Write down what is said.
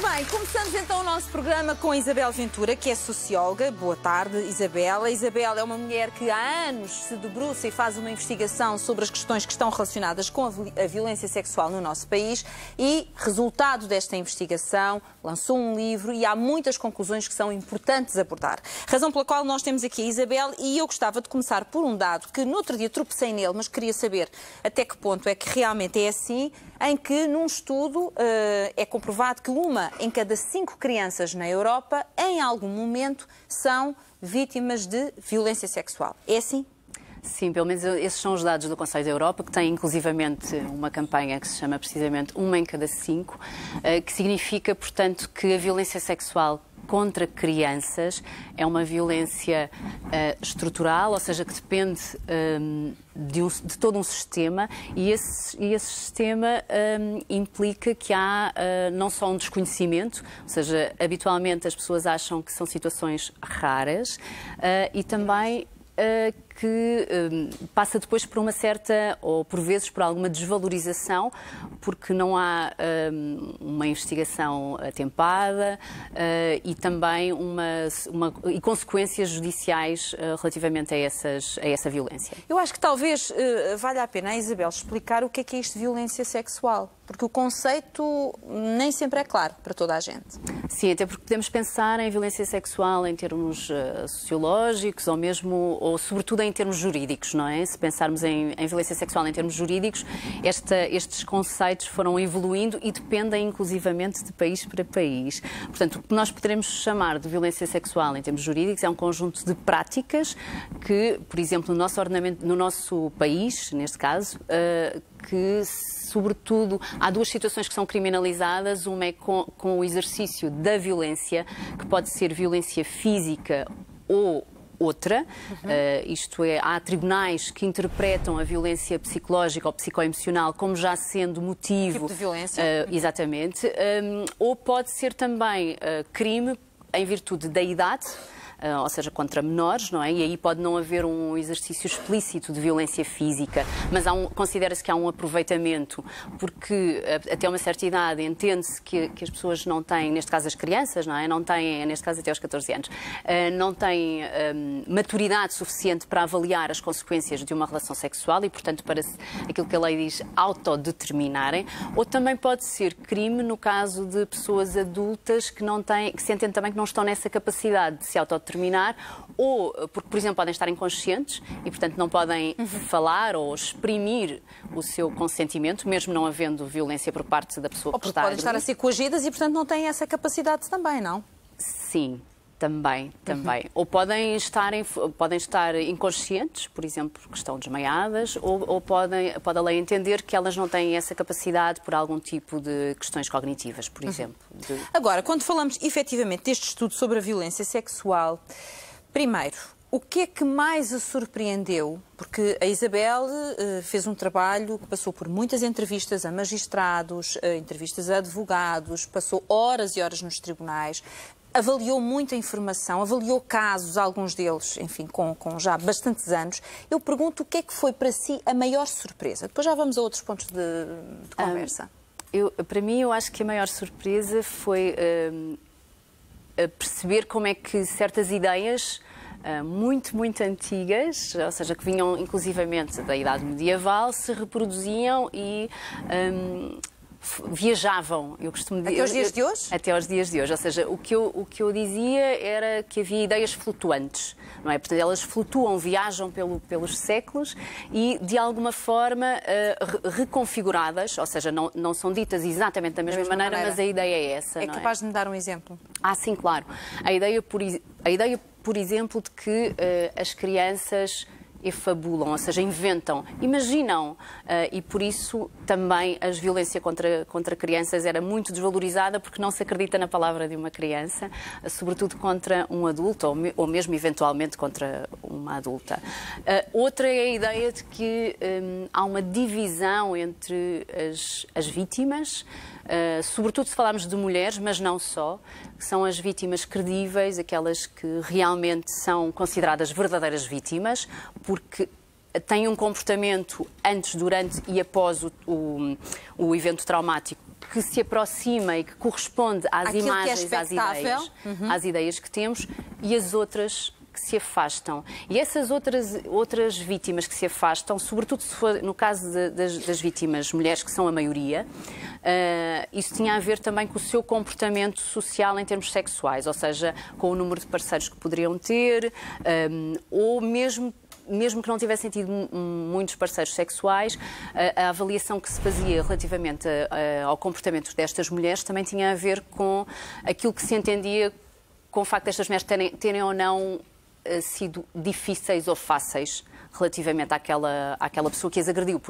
Ora bem, começamos então o nosso programa com a Isabel Ventura, que é socióloga. Boa tarde, Isabel. A Isabel é uma mulher que há anos se debruça e faz uma investigação sobre as questões que estão relacionadas com a violência sexual no nosso país e, resultado desta investigação, lançou um livro e há muitas conclusões que são importantes abordar. Razão pela qual nós temos aqui a Isabel e eu gostava de começar por um dado que no outro dia tropecei nele, mas queria saber até que ponto é que realmente é assim, em que num estudo é comprovado que uma em cada 5 crianças na Europa, em algum momento, são vítimas de violência sexual. É assim? Sim, pelo menos esses são os dados do Conselho da Europa, que tem inclusivamente uma campanha que se chama precisamente uma em cada 5, que significa, portanto, que a violência sexual contra crianças é uma violência estrutural, ou seja, que depende de todo um sistema e esse sistema implica que há não só um desconhecimento, ou seja, habitualmente as pessoas acham que são situações raras e também que passa depois por uma certa, ou por vezes por alguma desvalorização, porque não há uma investigação atempada e também e consequências judiciais relativamente a essa violência. Eu acho que talvez valha a pena a Isabel explicar o que é isto de violência sexual, porque o conceito nem sempre é claro para toda a gente. Sim, até porque podemos pensar em violência sexual em termos sociológicos ou sobretudo em termos jurídicos, não é? Se pensarmos em violência sexual em termos jurídicos, estes conceitos foram evoluindo e dependem inclusivamente de país para país. Portanto, o que nós poderemos chamar de violência sexual em termos jurídicos é um conjunto de práticas que, por exemplo, no nosso país, neste caso, que sobretudo há 2 situações que são criminalizadas, uma é com o exercício da violência, que pode ser violência física ou outra, isto é, há tribunais que interpretam a violência psicológica ou psicoemocional como já sendo motivo... Tipo de violência. Exatamente. Ou pode ser também crime em virtude da idade, ou seja, contra menores, não é? E aí pode não haver um exercício explícito de violência física, mas considera-se que há um aproveitamento, porque até uma certa idade entende-se que as pessoas não têm, neste caso as crianças, não é? Não têm, neste caso até aos 14 anos, não têm maturidade suficiente para avaliar as consequências de uma relação sexual e, portanto, para aquilo que a lei diz, autodeterminarem. Ou também pode ser crime no caso de pessoas adultas que sentem também que não estão nessa capacidade de se autodeterminar, ou porque, por exemplo, podem estar inconscientes e, portanto, não podem falar ou exprimir o seu consentimento, mesmo não havendo violência por parte da pessoa que está a agredir. Ou podem estar a ser coagidas e, portanto, não têm essa capacidade também, não? Sim. Também. Ou podem estar inconscientes, por exemplo, porque estão desmaiadas, ou pode a lei entender que elas não têm essa capacidade por algum tipo de questões cognitivas, por exemplo. Agora, quando falamos efetivamente deste estudo sobre a violência sexual, primeiro, o que é que mais a surpreendeu? Porque a Isabel fez um trabalho que passou por muitas entrevistas a magistrados, entrevistas a advogados, passou horas e horas nos tribunais, avaliou muita informação, avaliou casos, alguns deles, enfim, com já bastantes anos. Eu pergunto o que é que foi para si a maior surpresa? Depois já vamos a outros pontos de conversa. Para mim, eu acho que a maior surpresa foi perceber como é que certas ideias muito antigas, ou seja, que vinham inclusivamente da Idade Medieval, se reproduziam e viajavam, eu costumo dizer... Até aos dias de hoje? Até aos dias de hoje, ou seja, o que eu dizia era que havia ideias flutuantes, não é? Portanto, elas flutuam, viajam pelos séculos e, de alguma forma, reconfiguradas, ou seja, não são ditas exatamente da mesma maneira, mas a ideia é essa, É não capaz de me dar um exemplo? Sim, claro. A ideia, por exemplo, de que as crianças efabulam, ou seja, inventam, imaginam, e por isso também a violência contra crianças era muito desvalorizada porque não se acredita na palavra de uma criança, sobretudo contra um adulto ou mesmo eventualmente contra uma adulta. Outra é a ideia de que há uma divisão entre as vítimas, sobretudo se falarmos de mulheres, mas não só, que são as vítimas credíveis, aquelas que realmente são consideradas verdadeiras vítimas, porque têm um comportamento antes, durante e após o evento traumático que se aproxima e que corresponde às Aquilo imagens, que é expectável. às ideias que temos, e as outras que se afastam. E essas outras vítimas que se afastam, sobretudo se for no caso das vítimas mulheres, que são a maioria, isso tinha a ver também com o seu comportamento social em termos sexuais, ou seja, com o número de parceiros que poderiam ter, ou mesmo que não tivessem tido muitos parceiros sexuais, a avaliação que se fazia relativamente ao comportamento destas mulheres também tinha a ver com aquilo que se entendia com o facto destas mulheres terem ou não sido difíceis ou fáceis relativamente àquela pessoa que as agrediu.